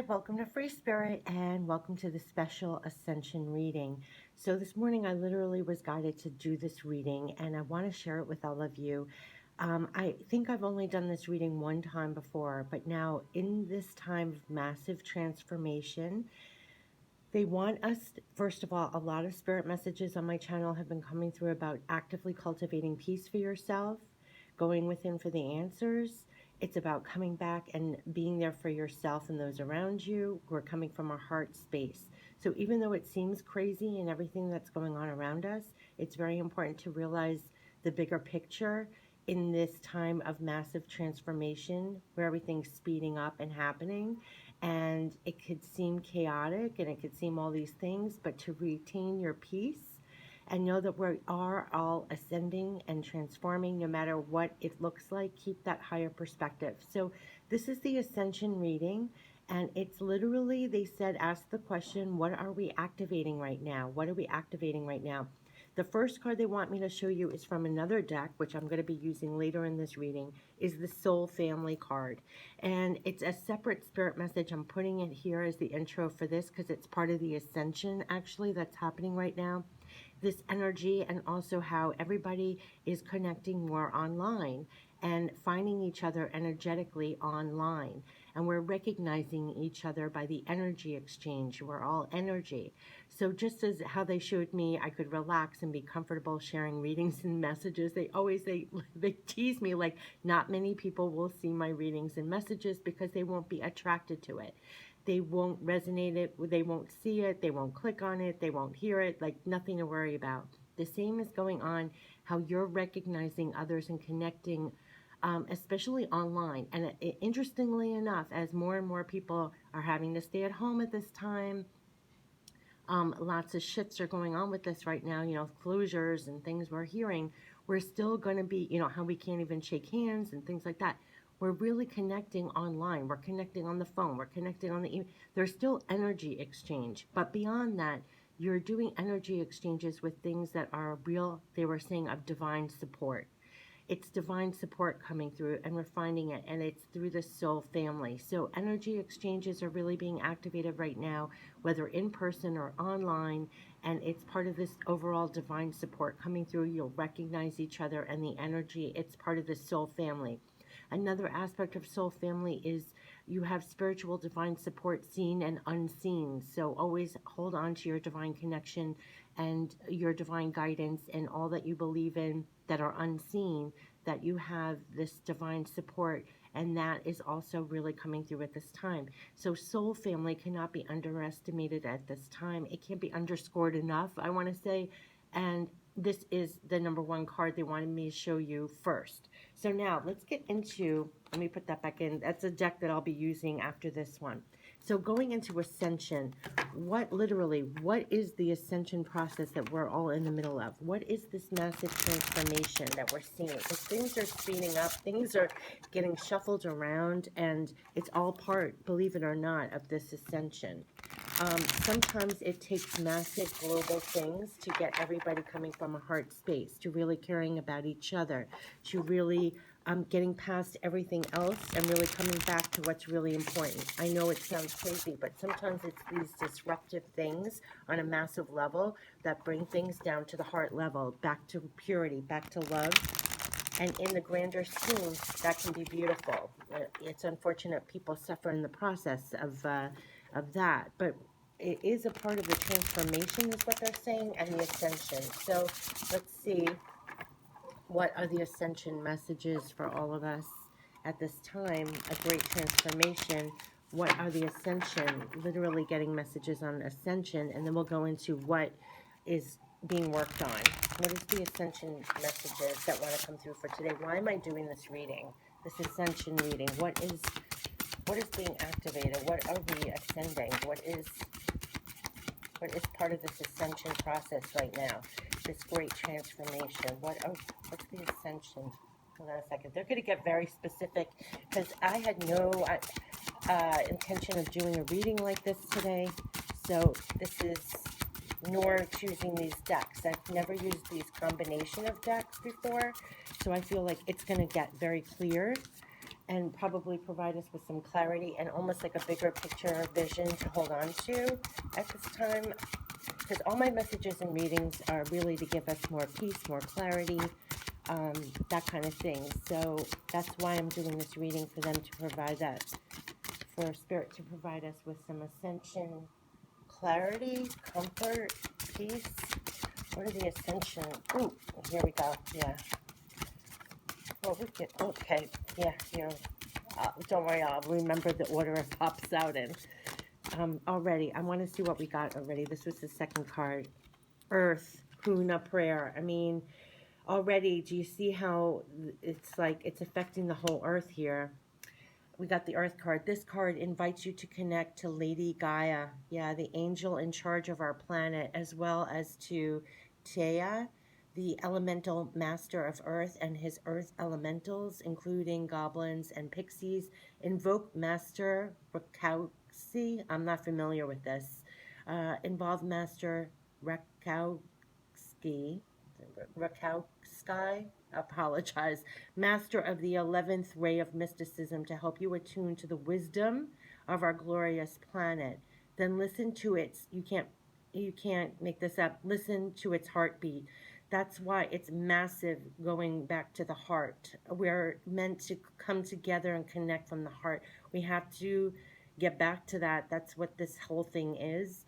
welcome to Free Spirit and welcome to the special Ascension reading. So this morning I literally was guided to do this reading and I want to share it with all of you. I think I've only done this reading one time before, but now in this time of massive transformation, they want us, first of all, a lot of spirit messages on my channel have been coming through about actively cultivating peace for yourself, going within for the answers. It's about coming back and being there for yourself and those around you. We're coming from our heart space. So even though it seems crazy and everything that's going on around us, it's very important to realize the bigger picture in this time of massive transformation where everything's speeding up and happening. And it could seem chaotic and it could seem all these things, but to retain your peace and know that we are all ascending and transforming no matter what it looks like. Keep that higher perspective. So this is the Ascension reading, and it's literally, they said, ask the question, what are we activating right now? What are we activating right now? The first card they want me to show you is from another deck, which I'm going to be using later in this reading, is the Soul Family card. And it's a separate spirit message. I'm putting it here as the intro for this because it's part of the Ascension, actually, that's happening right now. This energy, and also how everybody is connecting more online and finding each other energetically online. And we're recognizing each other by the energy exchange. We're all energy. So just as how they showed me I could relax and be comfortable sharing readings and messages, they tease me like not many people will see my readings and messages because they won't be attracted to it. They won't resonate it, they won't see it, they won't click on it, they won't hear it, like nothing to worry about. The same is going on, how you're recognizing others and connecting, especially online. And interestingly enough, as more and more people are having to stay at home at this time, lots of shits are going on with this right now, closures and things we're hearing, we're still going to be, how we can't even shake hands and things like that. We're really connecting online. We're connecting on the phone. We're connecting on the email. There's still energy exchange. But beyond that, you're doing energy exchanges with things that are real, they were saying, of divine support. It's divine support coming through, and we're finding it, and it's through the soul family. So energy exchanges are really being activated right now, whether in person or online, and it's part of this overall divine support coming through. You'll recognize each other and the energy. It's part of the soul family. Another aspect of soul family is you have spiritual divine support seen and unseen. So always hold on to your divine connection and your divine guidance and all that you believe in that are unseen, that you have this divine support, and that is also really coming through at this time. So soul family cannot be underestimated at this time. It can't be underscored enough, I want to say. And this is the number one card they wanted me to show you first. So now let's get into, let me put that back in. That's a deck that I'll be using after this one. So going into Ascension, what is the Ascension process that we're all in the middle of? What is this massive transformation that we're seeing? Because things are speeding up, things are getting shuffled around, and it's all part, believe it or not, of this Ascension. Sometimes it takes massive global things to get everybody coming from a heart space, to really caring about each other, to really getting past everything else and really coming back to what's really important. I know it sounds crazy, but sometimes it's these disruptive things on a massive level that bring things down to the heart level, back to purity, back to love. And in the grander scheme, that can be beautiful. It's unfortunate people suffer in the process of that, but it is a part of the transformation is what they're saying, and the Ascension. So let's see, what are the Ascension messages for all of us at this time, a great transformation? What are the Ascension, literally getting messages on Ascension, and then we'll go into what is being worked on. What is the Ascension messages that want to come through for today? Why am I doing this reading, this Ascension reading? What is being activated? What are we ascending? What is part of this Ascension process right now? This great transformation. What's the Ascension? Hold on a second. They're going to get very specific because I had no intention of doing a reading like this today. So this is, nor choosing these decks. I've never used these combination of decks before, so I feel like it's going to get very clear. and probably provide us with some clarity and almost like a bigger picture vision to hold on to at this time. Because all my messages and readings are really to give us more peace, more clarity, that kind of thing. So that's why I'm doing this reading, for them to provide that, for Spirit to provide us with some ascension clarity, comfort, peace. What are the ascension? Ooh, here we go. Yeah. Well, we get, okay. Yeah, here. Don't worry, I'll remember the order it pops out in. Already, I want to see what we got already. This was the second card. Earth, Huna prayer. I mean, already, do you see how it's like it's affecting the whole earth here? We got the Earth card. This card invites you to connect to Lady Gaia, yeah, the angel in charge of our planet, as well as to Tea, the elemental master of Earth, and his Earth elementals, including goblins and pixies. Invoke Master Rakowski. I'm not familiar with this. Involve Master Rakowski. Rakowski. Apologize. Master of the 11th ray of mysticism, to help you attune to the wisdom of our glorious planet. Then listen to its, you can't make this up, listen to its heartbeat. That's why it's massive, going back to the heart. We're meant to come together and connect from the heart. We have to get back to that. That's what this whole thing is.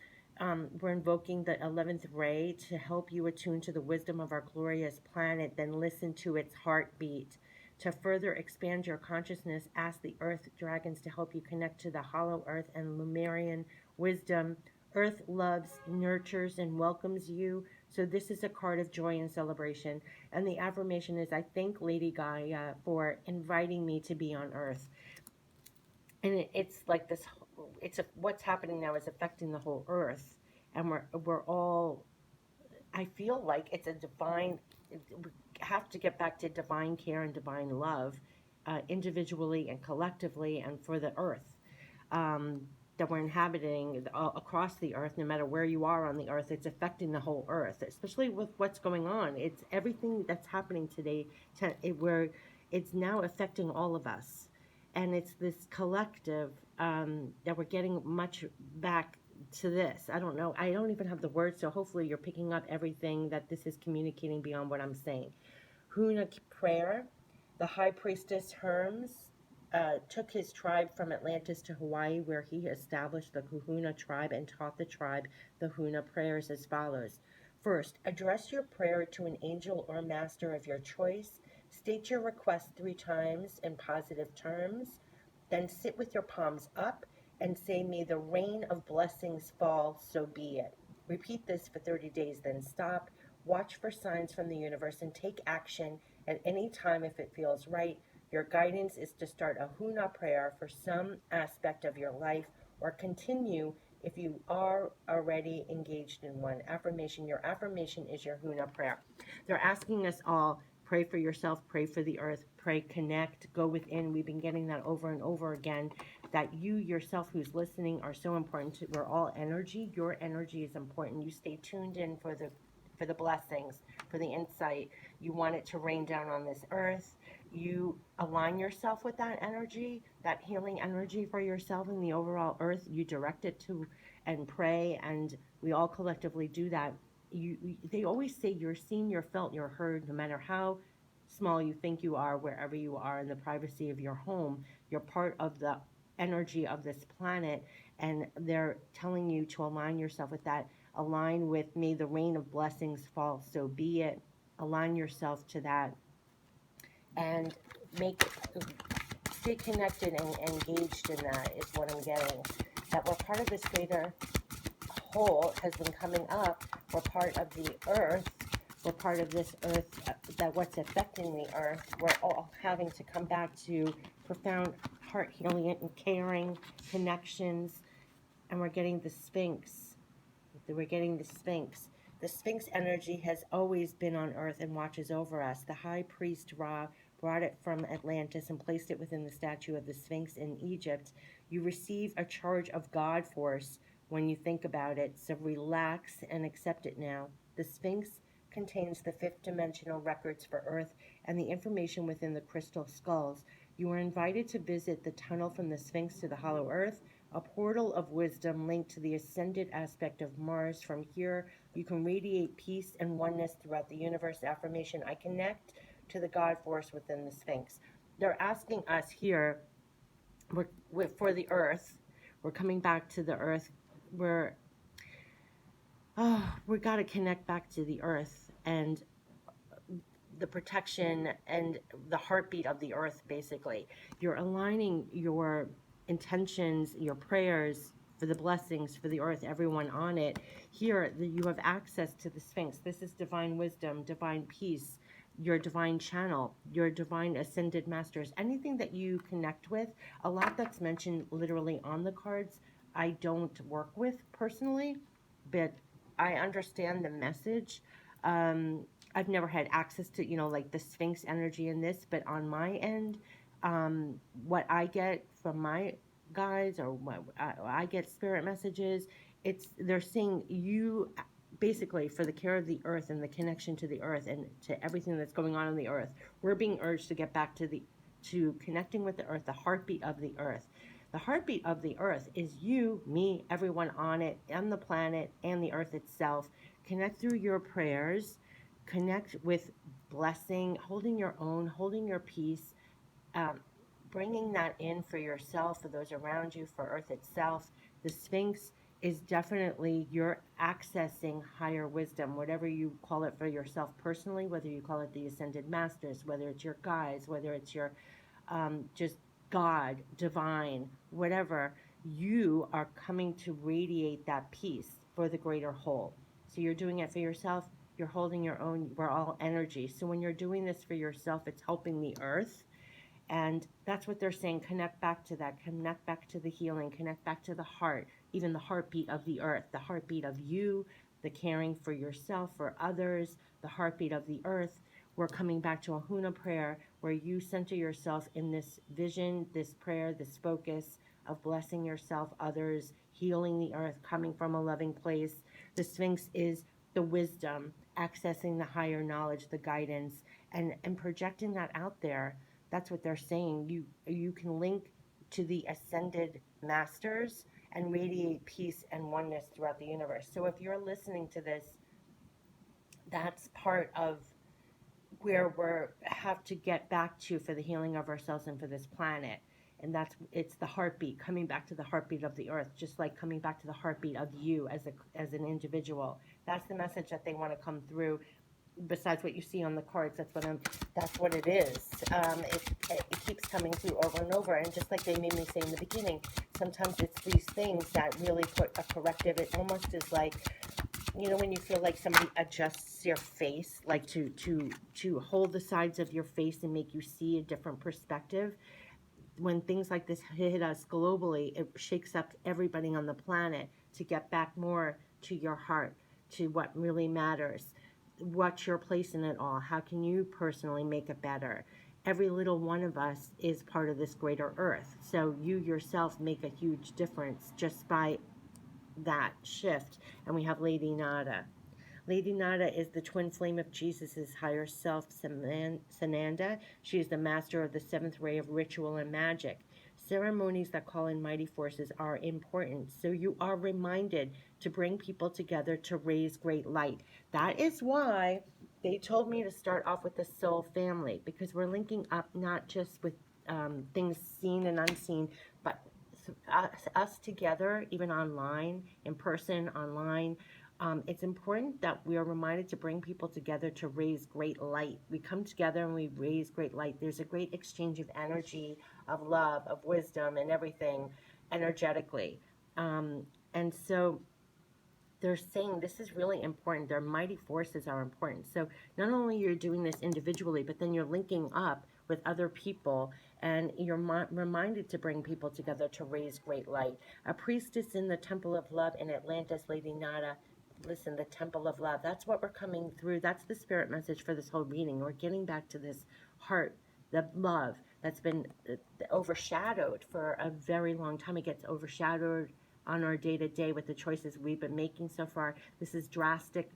We're invoking the 11th ray to help you attune to the wisdom of our glorious planet, then listen to its heartbeat. To further expand your consciousness, ask the earth dragons to help you connect to the hollow earth and Lemurian wisdom. Earth loves, nurtures, and welcomes you. So this is a card of joy and celebration. And the affirmation is, I thank Lady Gaia for inviting me to be on earth. And it's like this, what's happening now is affecting the whole earth, and we're all, I feel like it's a divine, we have to get back to divine care and divine love, individually and collectively, and for the earth, that we're inhabiting across the earth. No matter where you are on the earth, it's affecting the whole earth, especially with what's going on. It's everything that's happening today, where it's now affecting all of us. And it's this collective, that we're getting much back to this. I don't know. I don't even have the words, so hopefully you're picking up everything that this is communicating beyond what I'm saying. Huna prayer. The high priestess Hermes took his tribe from Atlantis to Hawaii, where he established the Kahuna tribe and taught the tribe the Huna prayers as follows. First, address your prayer to an angel or master of your choice. State your request 3 times in positive terms. Then sit with your palms up and say, may the rain of blessings fall, so be it. Repeat this for 30 days, then stop. Watch for signs from the universe and take action at any time if it feels right. Your guidance is to start a Huna prayer for some aspect of your life, or continue if you are already engaged in one. Affirmation. Your affirmation is your Huna prayer. They're asking us all, pray for yourself, pray for the earth, pray, connect, go within. We've been getting that over and over again, that you yourself who's listening are so important. We're all energy. Your energy is important. You stay tuned in for the blessings, for the insight. You want it to rain down on this earth. You align yourself with that energy, that healing energy for yourself and the overall earth. You direct it to and pray, and we all collectively do that. They always say you're seen, you're felt, you're heard, no matter how small you think you are, wherever you are in the privacy of your home. You're part of the energy of this planet, and they're telling you to align yourself with that. Align with, may the rain of blessings fall, so be it. Align yourself to that, and stay connected and engaged in that is what I'm getting. That we're part of this greater whole has been coming up. We're part of the earth. We're part of this earth, that what's affecting the earth, we're all having to come back to profound heart healing and caring connections. And we're getting the Sphinx. We're getting the Sphinx. The Sphinx energy has always been on earth and watches over us. The high priest Ra brought it from Atlantis and placed it within the statue of the Sphinx in Egypt. You receive a charge of God force when you think about it, so relax and accept it now. The Sphinx contains the 5th dimensional records for Earth and the information within the crystal skulls. You are invited to visit the tunnel from the Sphinx to the hollow earth, a portal of wisdom linked to the ascended aspect of Mars. From here, you can radiate peace and oneness throughout the universe. Affirmation: I connect to the God force within the Sphinx. They're asking us here, we're for the earth. We're coming back to the earth. We're, we got to connect back to the earth and the protection and the heartbeat of the earth, basically. You're aligning your intentions, your prayers for the blessings for the earth, everyone on it. Here, you have access to the Sphinx. This is divine wisdom, divine peace, your divine channel, your divine ascended masters, anything that you connect with. A lot that's mentioned literally on the cards, I don't work with personally, but I understand the message. I've never had access to, like the Sphinx energy in this, but on my end, what I get from my guides, or what I get spirit messages, they're saying you basically, for the care of the earth and the connection to the earth and to everything that's going on the earth, we're being urged to get back to connecting with the earth, the heartbeat of the earth. The heartbeat of the earth is you, me, everyone on it, and the planet, and the earth itself. Connect through your prayers, connect with blessing, holding your own, holding your peace, um, bringing that in for yourself, for those around you, for earth itself. The Sphinx is definitely you're accessing higher wisdom, whatever you call it for yourself personally, whether you call it the ascended masters, whether it's your guides, whether it's your just God, divine, whatever. You are coming to radiate that peace for the greater whole. So you're doing it for yourself, you're holding your own, we're all energy. So when you're doing this for yourself, it's helping the earth. And that's what they're saying. Connect back to that. Connect back to the healing. Connect back to the heart, even the heartbeat of the earth, the heartbeat of you, the caring for yourself, for others, the heartbeat of the earth. We're coming back to a Huna prayer where you center yourself in this vision, this prayer, this focus of blessing yourself, others, healing the earth, coming from a loving place. The Sphinx is the wisdom, accessing the higher knowledge, the guidance, and projecting that out there. That's what they're saying. You can link to the ascended masters and radiate peace and oneness throughout the universe. So if you're listening to this, that's part of where we have to get back to for the healing of ourselves and for this planet. And it's the heartbeat, coming back to the heartbeat of the earth, just like coming back to the heartbeat of you as an individual. That's the message that they want to come through. Besides what you see on the cards, that's what it is. It keeps coming through over and over, and just like they made me say in the beginning, sometimes it's these things that really put a corrective. It almost is like, when you feel like somebody adjusts your face, like to hold the sides of your face and make you see a different perspective. When things like this hit us globally, it shakes up everybody on the planet to get back more to your heart, to what really matters. What's your place in it all? How can you personally make it better? Every little one of us is part of this greater earth. So you yourself make a huge difference just by that shift. And we have Lady Nada. Lady Nada is the twin flame of Jesus' higher self, Sananda. She is the master of the seventh ray of ritual and magic. Ceremonies that call in mighty forces are important, so you are reminded to bring people together to raise great light. That is why they told me to start off with the soul family, because we're linking up not just with things seen and unseen, but us together, even online, in person, online. It's important that we are reminded to bring people together to raise great light. We come together and we raise great light. There's a great exchange of energy, of love, of wisdom, and everything energetically. And so they're saying this is really important. Their mighty forces are important. So not only you're doing this individually, but then you're linking up with other people, and you're reminded to bring people together to raise great light. A priestess in the Temple of Love in Atlantis, Lady Nada. Listen, the Temple of Love, that's what we're coming through. That's the spirit message for this whole reading. We're getting back to this heart, the love that's been overshadowed for a very long time. It gets overshadowed on our day-to-day with the choices we've been making so far. This is drastic,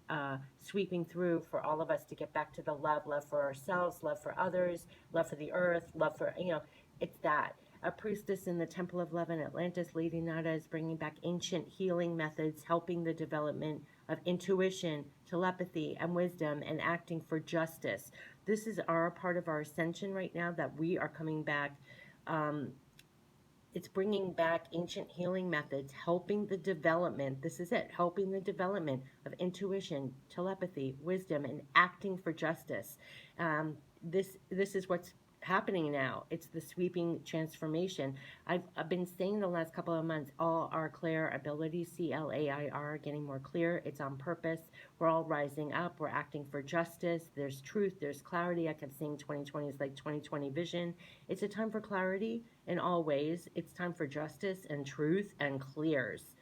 sweeping through for all of us to get back to the love for ourselves, love for others, love for the earth, love for, It's that. A priestess in the Temple of Love in Atlantis, Lady Nada, is bringing back ancient healing methods, helping the development of intuition, telepathy, and wisdom, and acting for justice. This is our part of our ascension right now, that we are coming back. Um, it's bringing back ancient healing methods, helping the development. This is it, helping the development of intuition, telepathy, wisdom, and acting for justice. This is what's happening now. It's the sweeping transformation. I've been saying the last couple of months, all our clair abilities, CLAIR, getting more clear. It's on purpose. We're all rising up. We're acting for justice. There's truth. There's clarity. I kept saying 2020 is like 2020 vision. It's a time for clarity in all ways. It's time for justice and truth and clairs.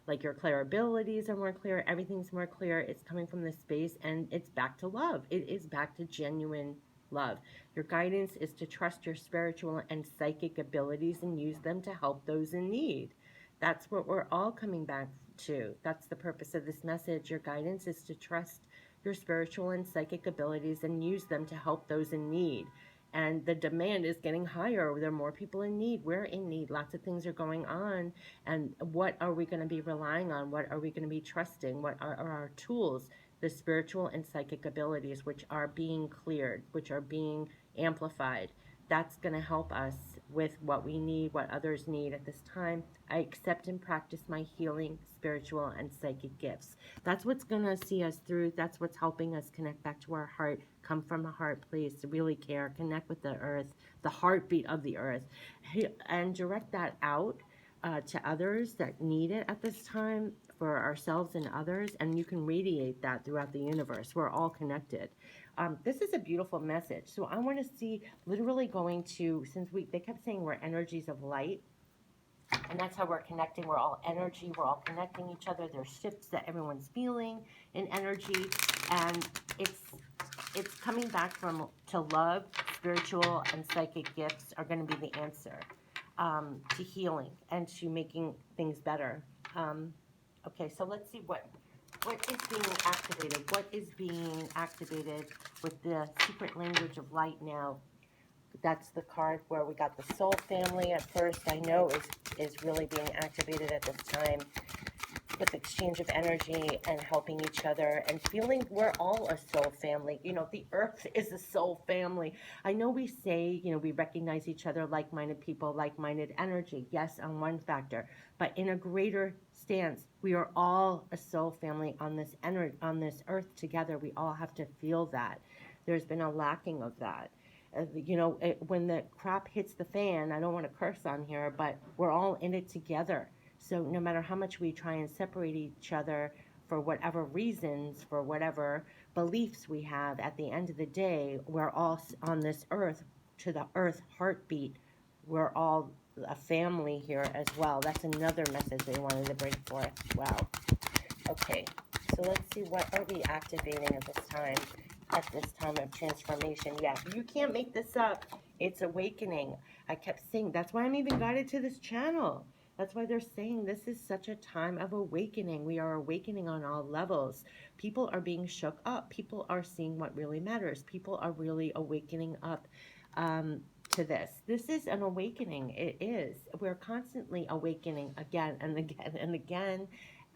Like your clair abilities are more clear. Everything's more clear. It's coming from this space, and it's back to love. It is back to genuine love. Your guidance is to trust your spiritual and psychic abilities and use them to help those in need. That's what we're all coming back to. That's the purpose of this message. Your guidance is to trust your spiritual and psychic abilities and use them to help those in need. And the demand is getting higher. There are more people in need. We're in need. Lots of things are going on. And what are we going to be relying on? What are we going to be trusting? What are our tools? The spiritual and psychic abilities, which are being cleared, which are being amplified. That's going to help us with what we need, what others need at this time. I accept and practice my healing, spiritual, and psychic gifts. That's what's going to see us through. That's what's helping us connect back to our heart, come from a heart place to really care, connect with the earth, the heartbeat of the earth, and direct that out to others that need it at this time, for ourselves and others, and you can radiate that throughout the universe. We're all connected. This is a beautiful message. So I want to see, literally going to, since they kept saying we're energies of light, and that's how we're connecting. We're all energy. We're all connecting each other. There's shifts that everyone's feeling in energy, and it's coming back to love. Spiritual and psychic gifts are going to be the answer to healing and to making things better. Okay, so let's see what is being activated. What is being activated with the secret language of light now? That's the card where we got the soul family at first. I know is really being activated at this time, with exchange of energy and helping each other and feeling we're all a soul family. You know, the earth is a soul family. I know we say, you know, we recognize each other, like-minded people, like-minded energy. Yes, on one factor, but in a greater stance, we are all a soul family on this earth together. We all have to feel that. There's been a lacking of that. When the crap hits the fan, I don't want to curse on here, but we're all in it together. So no matter how much we try and separate each other for whatever reasons, for whatever beliefs we have, at the end of the day, we're all on this earth, to the earth heartbeat. We're all a family here as well. That's another message they wanted to bring forth. Wow. Okay, so let's see, what are we activating at this time of transformation? Yeah, you can't make this up. It's awakening. I kept saying, that's why I'm even guided to this channel. That's why they're saying this is such a time of awakening. We are awakening on all levels. People are being shook up. People are seeing what really matters. People are really awakening up to this. This is an awakening. It is. We're constantly awakening again and again and again.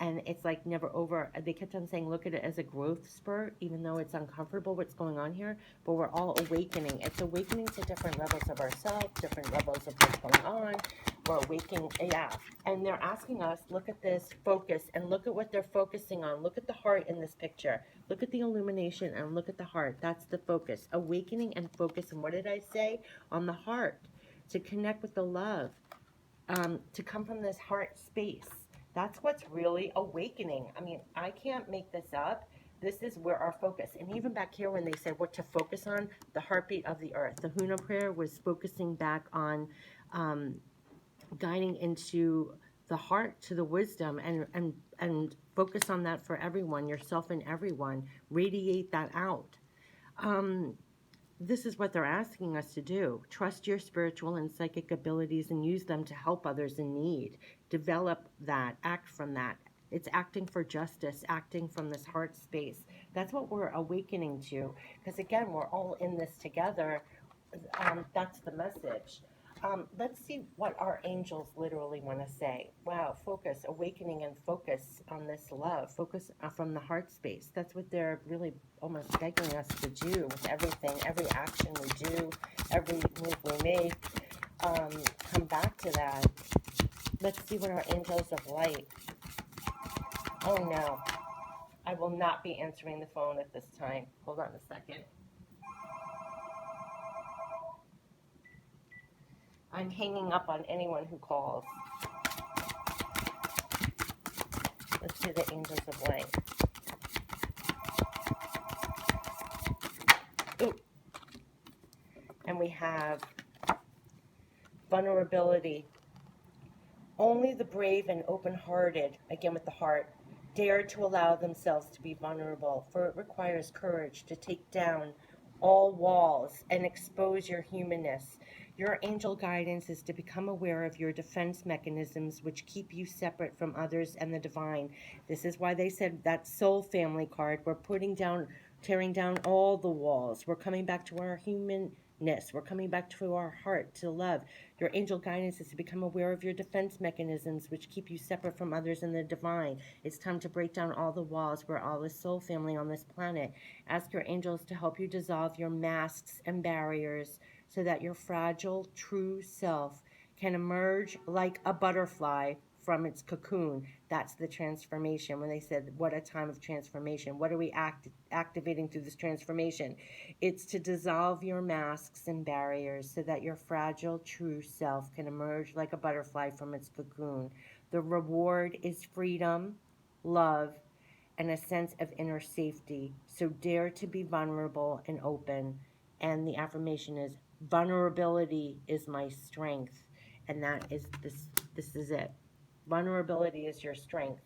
And it's like never over. They kept on saying, look at it as a growth spurt, even though it's uncomfortable what's going on here. But we're all awakening. It's awakening to different levels of ourselves, different levels of what's going on. We're awakening, yeah. And they're asking us, look at this, focus, and look at what they're focusing on. Look at the heart in this picture. Look at the illumination and look at the heart. That's the focus. Awakening and focus. And what did I say? On the heart. To connect with the love. To come from this heart space. That's what's really awakening. I mean, I can't make this up. This is where our focus, and even back here when they said what to focus on, the heartbeat of the earth. The Huna prayer was focusing back on guiding into the heart, to the wisdom, and focus on that for everyone, yourself and everyone. Radiate that out. This is what they're asking us to do. Trust your spiritual and psychic abilities and use them to help others in need. Develop that. Act from that. It's acting for justice, acting from this heart space. That's what we're awakening to. Because again, we're all in this together. That's the message. Let's see what our angels literally want to say. Wow, focus, awakening and focus on this love. Focus from the heart space. That's what they're really almost begging us to do with everything, every action we do, every move we make. Come back to that. Let's see what our angels of light. Oh no, I will not be answering the phone at this time. Hold on a second. I'm hanging up on anyone who calls. Let's see the angels of light. Ooh. And we have vulnerability. Only the brave and open-hearted, again with the heart, dare to allow themselves to be vulnerable, for it requires courage to take down all walls and expose your humanness. Your angel guidance is to become aware of your defense mechanisms which keep you separate from others and the divine. This is why they said that soul family card. We're tearing down all the walls. We're coming back to our humanness. We're coming back to our heart, to love. Your angel guidance is to become aware of your defense mechanisms which keep you separate from others and the divine. It's time to break down all the walls. We're all a soul family on this planet. Ask your angels to help you dissolve your masks and barriers so that your fragile, true self can emerge like a butterfly from its cocoon. That's the transformation. When they said, what a time of transformation. What are we activating through this transformation? It's to dissolve your masks and barriers so that your fragile, true self can emerge like a butterfly from its cocoon. The reward is freedom, love, and a sense of inner safety. So dare to be vulnerable and open. And the affirmation is, vulnerability is my strength. And that is this is it. Vulnerability is your strength.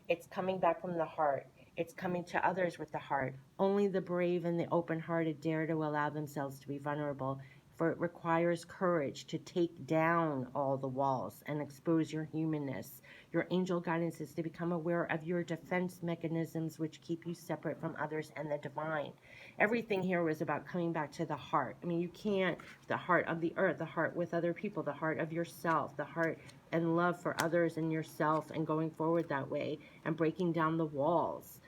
It's coming back from the heart. It's coming to others with the heart. Only the brave and the open-hearted dare to allow themselves to be vulnerable, for it requires courage to take down all the walls and expose your humanness. Your angel guidance is to become aware of your defense mechanisms which keep you separate from others and the divine. Everything here was about coming back to the heart. I mean, you can't, the heart of the earth, the heart with other people, the heart of yourself, the heart and love for others and yourself, and going forward that way and breaking down the walls.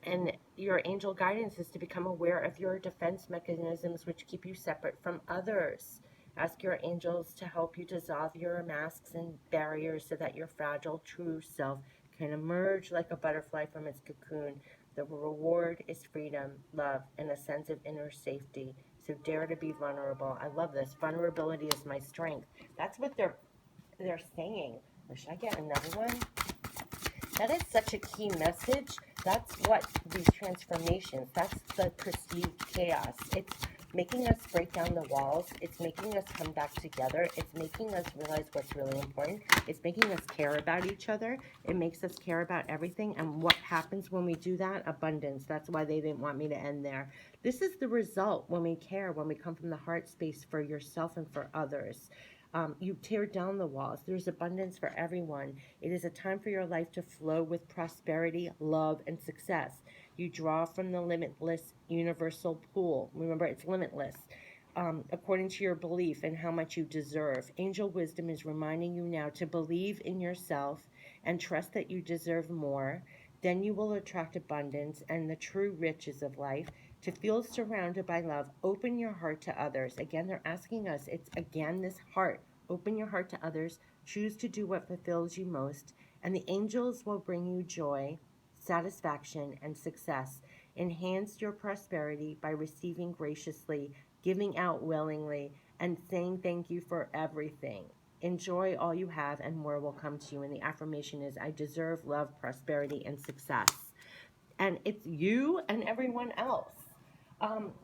And your angel guidance is to become aware of your defense mechanisms which keep you separate from others. Ask your angels to help you dissolve your masks and barriers so that your fragile, true self can emerge like a butterfly from its cocoon. The reward is freedom, love, and a sense of inner safety. So dare to be vulnerable. I love this. Vulnerability is my strength. That's what they're saying. Should I get another one? That is such a key message. That's what these transformations, that's the perceived chaos. It's making us break down the walls. It's making us come back together. It's making us realize what's really important. It's making us care about each other. It makes us care about everything. And what happens when we do that? Abundance. That's why they didn't want me to end there. This is the result when we care, when we come from the heart space for yourself and for others. You tear down the walls. There's abundance for everyone. It is a time for your life to flow with prosperity, love, and success. You draw from the limitless universal pool. Remember, it's limitless. According to your belief and how much you deserve. Angel wisdom is reminding you now to believe in yourself and trust that you deserve more. Then you will attract abundance and the true riches of life. To feel surrounded by love, open your heart to others. Again, they're asking us, it's again this heart. Open your heart to others. Choose to do what fulfills you most. And the angels will bring you joy, satisfaction, and success. Enhance your prosperity by receiving graciously, giving out willingly, and saying thank you for everything. Enjoy all you have and more will come to you. And the affirmation is, I deserve love, prosperity, and success. And it's you and everyone else.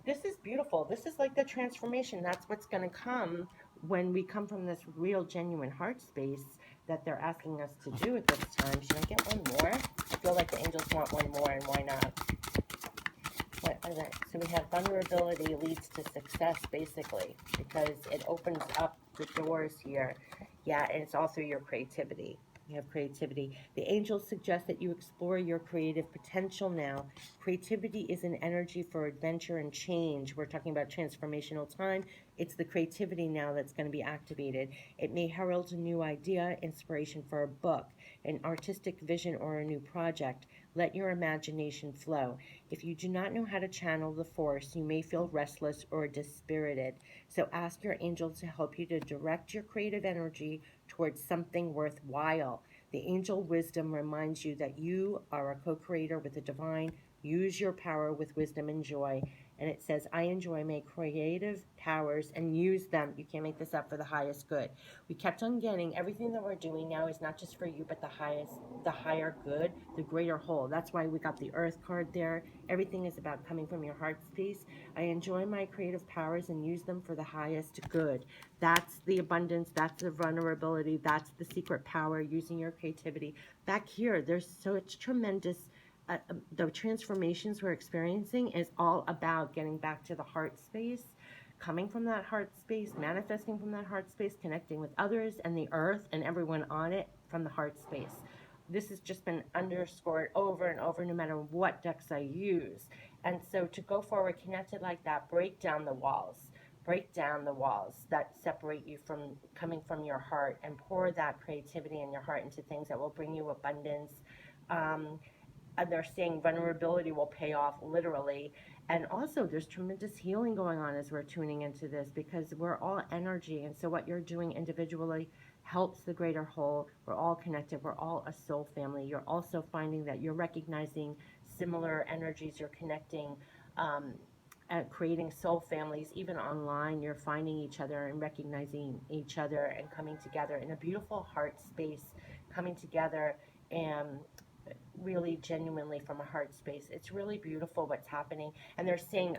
This is beautiful. This is like the transformation. That's what's going to come when we come from this real, genuine heart space that they're asking us to do at this time. Should I get one more? I feel like the angels want one more, and why not? What are they? So we have vulnerability leads to success, basically, because it opens up the doors here. Yeah, and it's all through your creativity. You have creativity. The angels suggest that you explore your creative potential now. Creativity is an energy for adventure and change. We're talking about transformational time. It's the creativity now that's going to be activated. It may herald a new idea, inspiration for a book, an artistic vision, or a new project. Let your imagination flow. If you do not know how to channel the force, you may feel restless or dispirited. So ask your angels to help you to direct your creative energy towards something worthwhile. The angel wisdom reminds you that you are a co creator with the divine. Use your power with wisdom and joy. And it says, I enjoy my creative powers and use them. You can't make this up, for the highest good. We kept on getting everything that we're doing now is not just for you, but the higher good, the greater whole. That's why we got the earth card there. Everything is about coming from your heart space. I enjoy my creative powers and use them for the highest good. That's the abundance, that's the vulnerability, that's the secret power, using your creativity. Back here, there's such tremendous, the transformations we're experiencing is all about getting back to the heart space, coming from that heart space, manifesting from that heart space, connecting with others and the earth and everyone on it from the heart space. This has just been underscored over and over, no matter what decks I use. And so to go forward connected like that, break down the walls. Break down the walls that separate you from coming from your heart, and pour that creativity in your heart into things that will bring you abundance. Um, and they're saying vulnerability will pay off literally. And also, there's tremendous healing going on as we're tuning into this, because we're all energy. And so, what you're doing individually helps the greater whole. We're all connected, we're all a soul family. You're also finding that you're recognizing similar energies, you're connecting. At creating soul families, even online, you're finding each other and recognizing each other and coming together in a beautiful heart space, coming together and really genuinely from a heart space. It's really beautiful what's happening. And they're saying,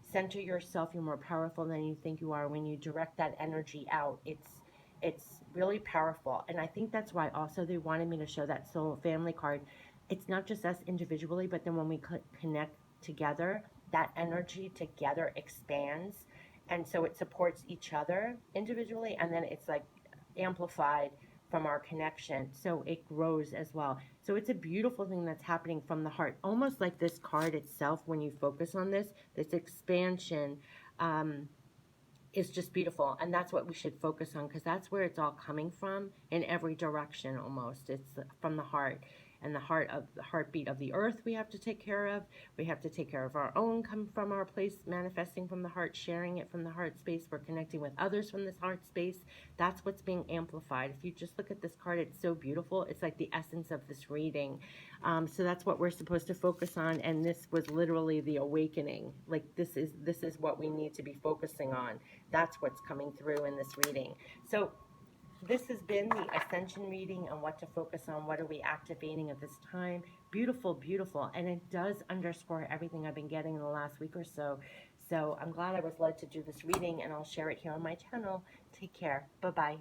center yourself. You're more powerful than you think you are. When you direct that energy out, it's really powerful. And I think that's why also they wanted me to show that soul family card. It's not just us individually, but then when we connect together, that energy together expands. And so it supports each other individually, and then it's like amplified from our connection, so it grows as well. So it's a beautiful thing that's happening from the heart, almost like this card itself. When you focus on this expansion, um, is just beautiful, and that's what we should focus on, because that's where it's all coming from, in every direction. Almost, it's from the heart, and the heartbeat of the earth we have to take care of. We have to take care of our own, come from our place, manifesting from the heart, sharing it from the heart space. We're connecting with others from this heart space. That's what's being amplified. If you just look at this card, it's so beautiful. It's like the essence of this reading. So that's what we're supposed to focus on, and this was literally the awakening. Like, this is what we need to be focusing on. That's what's coming through in this reading. So this has been the Ascension reading on what to focus on, what are we activating at this time. Beautiful, beautiful. And it does underscore everything I've been getting in the last week or so. So I'm glad I was led to do this reading, and I'll share it here on my channel. Take care. Bye-bye.